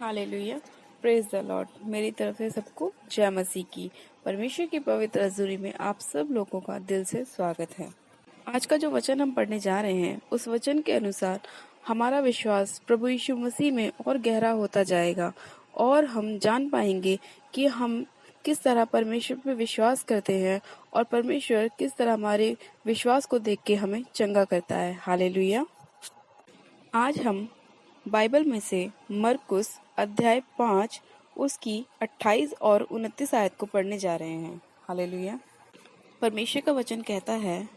Hallelujah, praise the Lord. मेरी तरफ से सबको जय मसीह की। परमेश्वर की पवित्र हजूरी में आप सब लोगों का दिल से स्वागत है। आज का जो वचन हम पढ़ने जा रहे हैं, उस वचन के अनुसार हमारा विश्वास प्रभु यीशु मसीह में और गहरा होता जाएगा और हम जान पाएंगे कि हम किस तरह परमेश्वर पे विश्वास करते हैं और परमेश्वर किस तरह हमारे विश्वास को देख के हमें चंगा करता है। हालेलुया। आज हम बाइबल में से मरकुस अध्याय 5 उसकी 28 और 29 आयत को पढ़ने जा रहे हैं। हालेलुया। परमेश्वर का वचन कहता है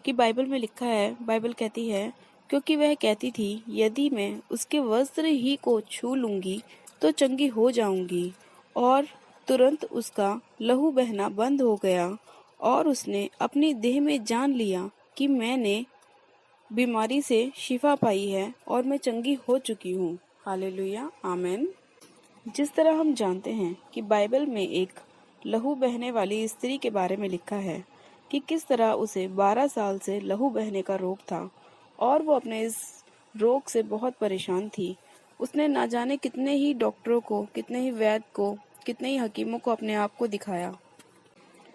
कि बाइबल में लिखा है, बाइबल कहती है, क्योंकि वह कहती थी यदि मैं उसके वस्त्र ही को छू लूंगी तो चंगी हो जाऊंगी, और तुरंत उसका लहू बहना बंद हो गया और उसने अपनी देह में जान लिया कि मैंने बीमारी से शिफा पाई है और मैं चंगी हो चुकी हूँ। हालेलुया, आमेन। जिस तरह हम जानते हैं कि बाइबल में एक लहू बहने वाली स्त्री के बारे में लिखा है कि किस तरह उसे 12 साल से लहू बहने का रोग था और वो अपने इस रोग से बहुत परेशान थी। उसने ना जाने कितने ही डॉक्टरों को, कितने ही वैद्य को, कितने ही हकीमों को अपने आप को दिखाया,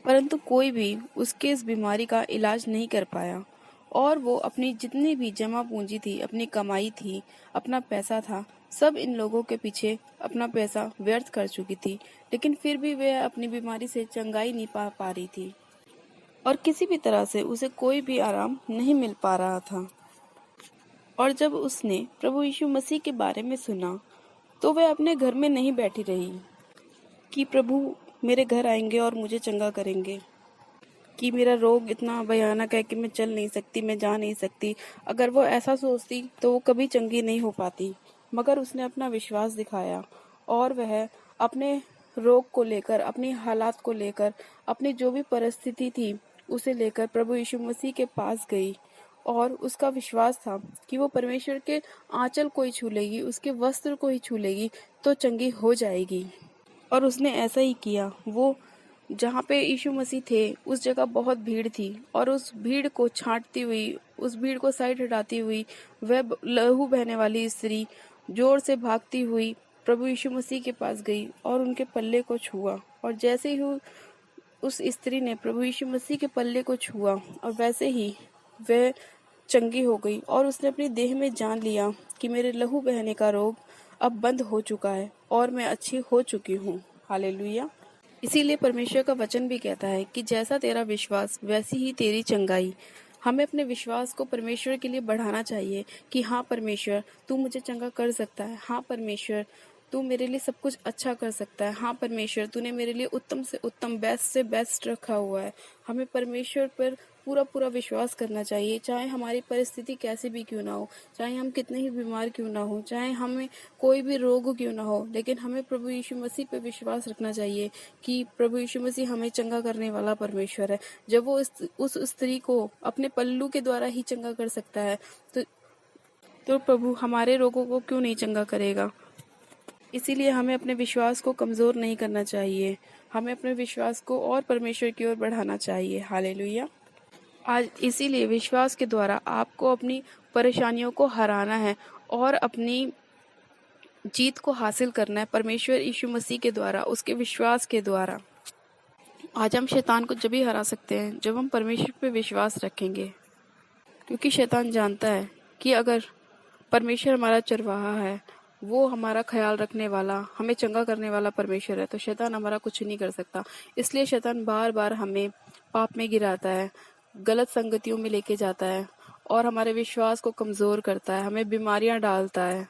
परंतु कोई भी उसके इस बीमारी का इलाज नहीं कर पाया। और वो अपनी जितनी भी जमा पूंजी थी, अपनी कमाई थी, अपना पैसा था, सब इन लोगों के पीछे अपना पैसा व्यर्थ कर चुकी थी, लेकिन फिर भी वह अपनी बीमारी से चंगाई नहीं पा रही थी और किसी भी तरह से उसे कोई भी आराम नहीं मिल पा रहा था। और जब उसने प्रभु यीशु मसीह के बारे में सुना तो वह अपने घर में नहीं बैठी रही कि प्रभु मेरे घर आएंगे और मुझे चंगा करेंगे, कि मेरा रोग इतना भयानक है कि मैं चल नहीं सकती, मैं जा नहीं सकती। अगर वो ऐसा सोचती तो वो कभी चंगी नहीं हो पाती। मगर उसने अपना विश्वास दिखाया और वह अपने रोग को लेकर, अपनी हालात को लेकर, अपनी जो भी परिस्थिति थी उसे लेकर प्रभु यीशु मसीह के पास गई और उसका विश्वास था कि वो परमेश्वर के आंचल को ही छू लेगी, उसके वस्त्र को ही छू लेगी तो चंगी हो जाएगी। और उसने ऐसा ही किया। वो जहाँ पे यीशु मसीह थे उस जगह बहुत भीड़ थी और उस भीड़ को छांटती हुई, उस भीड़ को साइड हटाती हुई वह लहू बहने वाली स्त्री जोर से भागती हुई प्रभु यीशु मसीह के पास गई और उनके पल्ले को छुआ। और जैसे ही उस स्त्री ने प्रभु यीशु मसीह के पल्ले को छुआ और वैसे ही वह चंगी हो गई और उसने अपनी देह में जान लिया कि मेरे लहू बहने का रोग अब बंद हो चुका है और मैं अच्छी हो चुकी हूँ। हालेलुया। इसीलिए परमेश्वर का वचन भी कहता है कि जैसा तेरा विश्वास वैसी ही तेरी चंगाई। हमें अपने विश्वास को परमेश्वर के लिए बढ़ाना चाहिए कि हाँ परमेश्वर, तू मुझे चंगा कर सकता है। हाँ परमेश्वर, तू मेरे लिए सब कुछ अच्छा कर सकता है। हाँ परमेश्वर, तूने मेरे लिए उत्तम से उत्तम, बेस्ट से बेस्ट रखा हुआ है। हमें परमेश्वर पर पूरा पूरा विश्वास करना चाहिए, चाहे हमारी परिस्थिति कैसी भी क्यों ना हो, चाहे हम कितने ही बीमार क्यों ना हो, चाहे हमें कोई भी रोग क्यों ना हो, लेकिन हमें प्रभु यीशु मसीह पे विश्वास रखना चाहिए कि प्रभु यीशु मसीह हमें चंगा करने वाला परमेश्वर है। जब वो उस स्त्री को अपने पल्लू के द्वारा ही चंगा कर सकता है तो प्रभु हमारे रोगों को क्यों नहीं चंगा करेगा। इसीलिए हमें अपने विश्वास को कमजोर नहीं करना चाहिए, हमें अपने विश्वास को और परमेश्वर की ओर बढ़ाना चाहिए। हालेलुया। आज इसीलिए विश्वास के द्वारा आपको अपनी परेशानियों को हराना है और अपनी जीत को हासिल करना है परमेश्वर यीशु मसीह के द्वारा, उसके विश्वास के द्वारा। आज हम शैतान को जब भी हरा सकते हैं जब हम परमेश्वर पे विश्वास रखेंगे, क्योंकि शैतान जानता है कि अगर परमेश्वर हमारा चरवाहा है, वो हमारा ख्याल रखने वाला, हमें चंगा करने वाला परमेश्वर है, तो शैतान हमारा कुछ नहीं कर सकता। इसलिए शैतान बार बार हमें पाप में गिराता है, गलत संगतियों में लेके जाता है और हमारे विश्वास को कमजोर करता है, हमें बीमारियां डालता है।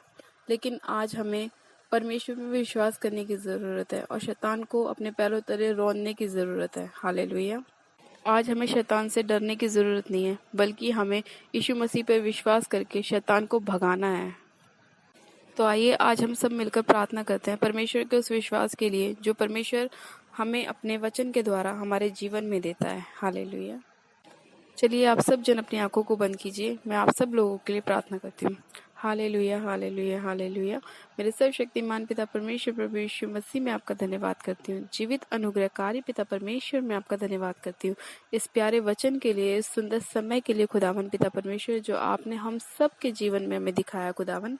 लेकिन आज हमें परमेश्वर में विश्वास करने की जरूरत है और शैतान को अपने पैरों तले रौंदने की जरूरत है। हालेलुया। आज हमें शैतान से डरने की जरूरत नहीं है, बल्कि हमें यीशु मसीह पर विश्वास करके शैतान को भगाना है। तो आइए आज हम सब मिलकर प्रार्थना करते हैं परमेश्वर के उस विश्वास के लिए जो परमेश्वर हमें अपने वचन के द्वारा हमारे जीवन में देता है। हालेलुया। चलिए आप सब जन अपनी आंखों को बंद कीजिए, मैं आप सब लोगों के लिए प्रार्थना करती हूँ। Hallelujah, hallelujah, hallelujah. मेरे सर्वशक्तिमान पिता परमेश्वर प्रभु यीशु मसीह में आपका धन्यवाद करती हूँ। जीवित अनुग्रहकारी पिता परमेश्वर में आपका धन्यवाद करती हूँ इस प्यारे वचन के लिए, इस सुंदर समय के लिए खुदावन पिता परमेश्वर, जो आपने हम सब के जीवन में हमें दिखाया खुदावन।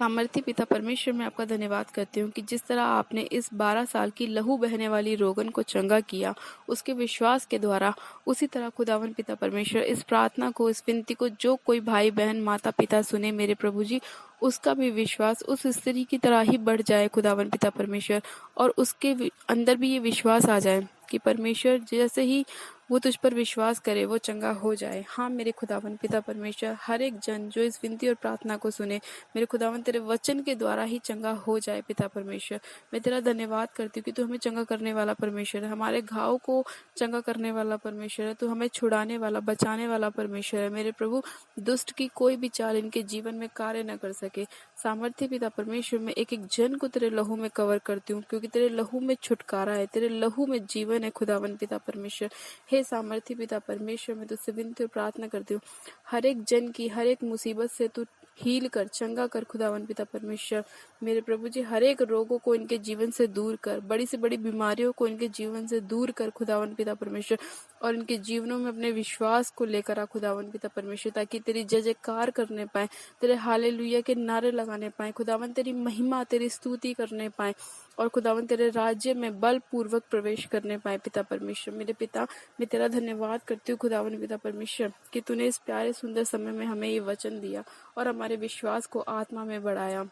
सामर्थी पिता परमेश्वर, मैं आपका धन्यवाद करती हूँ कि जिस तरह आपने इस 12 साल की लहू बहने वाली रोगन को चंगा किया उसके विश्वास के द्वारा, उसी तरह खुदावन पिता परमेश्वर इस प्रार्थना को, इस विनती को जो कोई भाई बहन माता पिता सुने मेरे प्रभु जी, उसका भी विश्वास उस स्त्री की तरह ही बढ़ जाए खुदावन पिता परमेश्वर, और उसके अंदर भी ये विश्वास आ जाए कि परमेश्वर जैसे ही वो तुझ पर विश्वास करे वो चंगा हो जाए। हाँ मेरे खुदावन पिता परमेश्वर, हर एक जन जो इस विनती और प्रार्थना को सुने मेरे खुदावन तेरे वचन के द्वारा ही चंगा हो जाए पिता परमेश्वर। मैं तेरा धन्यवाद करती हूँ कि तू हमें चंगा करने वाला परमेश्वर है, हमारे घाव को चंगा करने वाला परमेश्वर है, तू हमें छुड़ाने वाला, बचाने वाला परमेश्वर है। मेरे प्रभु, दुष्ट की कोई भी चाल इनके जीवन में कार्य न कर सके। सामर्थ्य पिता परमेश्वर, मैं एक एक जन को तेरे लहू में कवर करती हूँ, क्योंकि तेरे लहू में छुटकारा है, तेरे लहू में जीवन है खुदावन पिता परमेश्वर। हे सामर्थ्य पिता परमेश्वर, मैं तुझसे विनती और प्रार्थना करती हूँ, हर एक जन की हर एक मुसीबत से तू हील कर, चंगा कर खुदावन पिता परमेश्वर। मेरे प्रभु जी, हर एक रोगों को इनके जीवन से दूर कर, बड़ी से बड़ी बीमारियों को इनके जीवन से दूर कर खुदावन पिता परमेश्वर, और इनके जीवनों में अपने विश्वास को लेकर आ खुदावन पिता परमेश्वर, ताकि तेरी जय जयकार करने पाए, तेरे हालेलुया के नारे लगाने पाए खुदावन, तेरी महिमा, तेरी स्तुति करने पाए, और खुदावन तेरे राज्य में बलपूर्वक प्रवेश करने पाए पिता परमेश्वर। मेरे पिता, मैं तेरा धन्यवाद करती हूँ खुदावन पिता परमेश्वर कि तूने इस प्यारे सुंदर समय में हमें ये वचन दिया और हमारे विश्वास को आत्मा में बढ़ाया।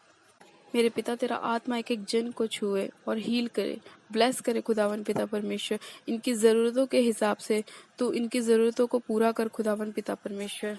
मेरे पिता, तेरा आत्मा एक एक जन को छुए और हील करे, ब्लेस करे खुदावन पिता परमेश्वर। इनकी ज़रूरतों के हिसाब से तू इनकी ज़रूरतों को पूरा कर खुदावन पिता परमेश्वर।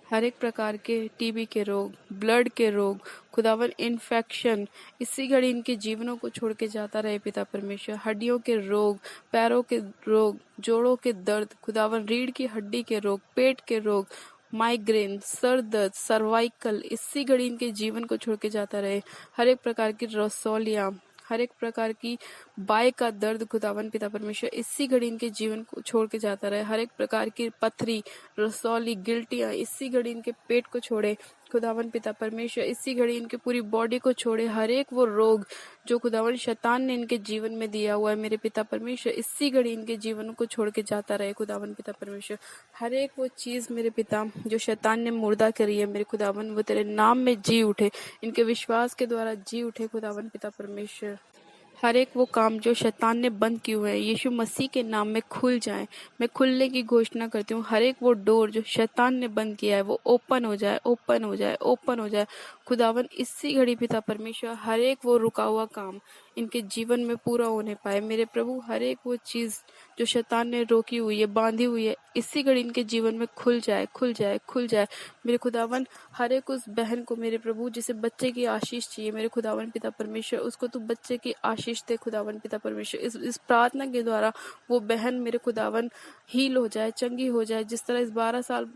हर एक प्रकार के टीबी के रोग, ब्लड के रोग, खुदावन इन्फेक्शन, इसी घड़ी इनके जीवनों को छोड़ के जाता रहे पिता परमेश्वर। हड्डियों के रोग, पैरों के रोग, जोड़ों के दर्द, खुदावन रीढ़ की हड्डी के रोग, पेट के रोग, माइग्रेन, सर दर्द, सर्वाइकल, इसी घड़ी इनके जीवन को छोड़ के जाता रहे। हर एक प्रकार की रसौलियाँ, हर एक प्रकार की बाय का दर्द खुदावन पिता परमेश्वर इसी घड़ी इनके जीवन को छोड़ के जाता रहे। हर एक प्रकार की पथरी, रसौली, गिल्टियाँ इसी घड़ी इनके पेट को छोड़े खुदावन पिता परमेश्वर, इसी घड़ी इनके पूरी बॉडी को छोड़े। हर एक वो रोग जो खुदावन शैतान ने इनके जीवन में दिया हुआ है मेरे पिता परमेश्वर, इसी घड़ी इनके जीवन को छोड़ के जाता रहे खुदावन पिता परमेश्वर। हर एक वो चीज मेरे पिता जो शैतान ने मुर्दा करी है मेरे खुदावन, वो तेरे नाम में जी उठे, इनके विश्वास के द्वारा जी उठे खुदावन पिता परमेश्वर। हर एक वो काम जो शैतान ने बंद किए हुए हैं यीशु मसीह के नाम में खुल जाए, मैं खुलने की घोषणा करती हूँ। हर एक वो डोर जो शैतान ने बंद किया है वो ओपन हो जाए, ओपन हो जाए, ओपन हो जाए खुदावन इसी घड़ी पिता परमेश्वर। हर एक वो रुका हुआ काम इनके जीवन में पूरा होने पाए मेरे प्रभु। हर एक वो चीज जो शैतान ने रोकी हुई है, बांधी हुई है, इसी घड़ी इनके जीवन में खुल जाए, खुल जाए, खुल जाए मेरे खुदावन। हर एक उस बहन को मेरे प्रभु जिसे बच्चे की आशीष चाहिए मेरे खुदावन पिता परमेश्वर, उसको तू बच्चे की आशीष दे खुदावन पिता परमेश्वर। इस प्रार्थना के द्वारा वो बहन मेरे खुदावन हील हो जाए, चंगी हो जाए। जिस तरह इस 12 साल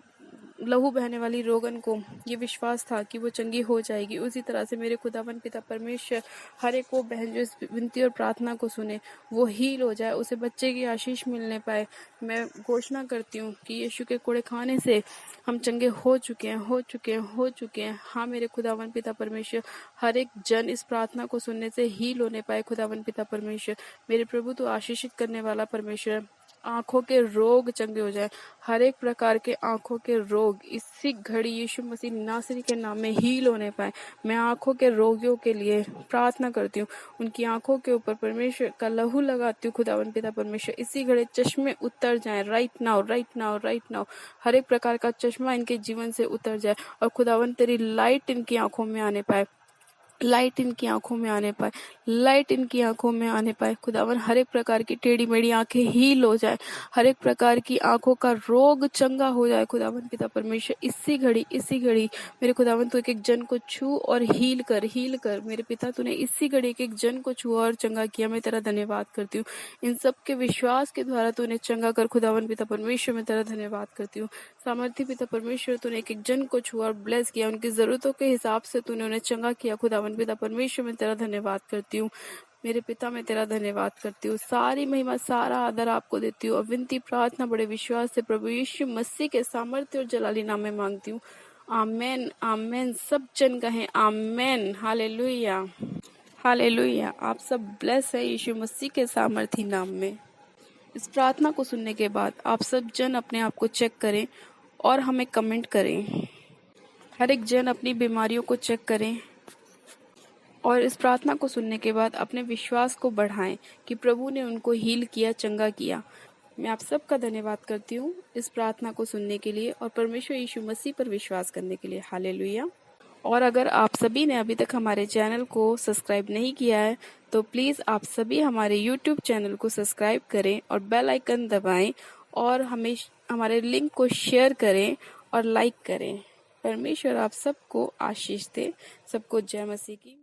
लहू बहने वाली रोगन को ये विश्वास था कि वो चंगी हो जाएगी, उसी तरह से मेरे खुदावन पिता परमेश्वर हर एक वो बहन जो इस विनती और प्रार्थना को सुने वो हील हो जाए, उसे बच्चे की आशीष मिलने पाए। मैं घोषणा करती हूँ कि यीशु के कोड़े खाने से हम चंगे हो चुके हैं, हो चुके हैं, हो चुके हैं। हाँ मेरे खुदावन पिता परमेश्वर, हर एक जन इस प्रार्थना को सुनने से हील होने पाए खुदावन पिता परमेश्वर। मेरे प्रभु तो आशीषित करने वाला परमेश्वर, आंखों के रोग चंगे हो जाए, हर एक प्रकार के आंखों के रोग इसी घड़ी यीशु मसीह नासरी के नाम में हील होने पाए। मैं आंखों के रोगियों के लिए प्रार्थना करती हूँ, उनकी आंखों के ऊपर परमेश्वर का लहू लगाती हूँ खुदावन पिता परमेश्वर। इसी घड़ी चश्मे उतर जाएं, right now, right now, right now. हर एक प्रकार का चश्मा इनके जीवन से उतर जाए और खुदावन तेरी लाइट इनकी आंखों में आने पाए, लाइट इनकी आंखों में आने पाए, लाइट इनकी आंखों में आने पाए खुदावन। हर एक प्रकार की टेढ़ी मेढ़ी आंखें हील हो जाए, हर एक प्रकार की आंखों का रोग चंगा हो जाए खुदावन पिता परमेश्वर। इसी घड़ी, इसी घड़ी मेरे खुदावन तू एक एक जन को छू और हील कर, हील कर मेरे पिता। तूने इसी घड़ी एक एक जन को छुआ और चंगा किया, मैं तेरा धन्यवाद करती हूँ। इन सब के विश्वास के द्वारा तूने चंगा कर खुदावन पिता परमेश्वर, मैं तेरा धन्यवाद करती हूँ। सामर्थी पिता परमेश्वर, तूने एक एक जन को छुआ और ब्लेस किया, उनकी जरूरतों के हिसाब से तूने उन्हें चंगा किया खुदावन पिता परमेश्वर, मैं तेरा धन्यवाद करती हूँ। मेरे पिता, मैं तेरा धन्यवाद करती हूँ। सारी महिमा, सारा आदर आपको देती हूँ और विनती प्रार्थना बड़े विश्वास से प्रभु यीशु मसीह के सामर्थ्य और जलाली नाम में मांगती हूँ। आमेन, आमेन। सब जन कहें आमेन। Hallelujah, hallelujah. आप सब ब्लेस है यीशु मसीह के सामर्थी नाम में। इस प्रार्थना को सुनने के बाद आप सब जन अपने आप को चेक करें और हमें कमेंट करें। हर एक जन अपनी बीमारियों को चेक करें और इस प्रार्थना को सुनने के बाद अपने विश्वास को बढ़ाएं कि प्रभु ने उनको हील किया, चंगा किया। मैं आप सबका धन्यवाद करती हूँ इस प्रार्थना को सुनने के लिए और परमेश्वर यीशु मसीह पर विश्वास करने के लिए। हालेलुया। और अगर आप सभी ने अभी तक हमारे चैनल को सब्सक्राइब नहीं किया है तो प्लीज़ आप सभी हमारे यूट्यूब चैनल को सब्सक्राइब करें और बेल आइकन दबाएं और हमें हमारे लिंक को शेयर करें और लाइक करें। परमेश्वर आप सबको आशीष दे। सबको जय मसीह की।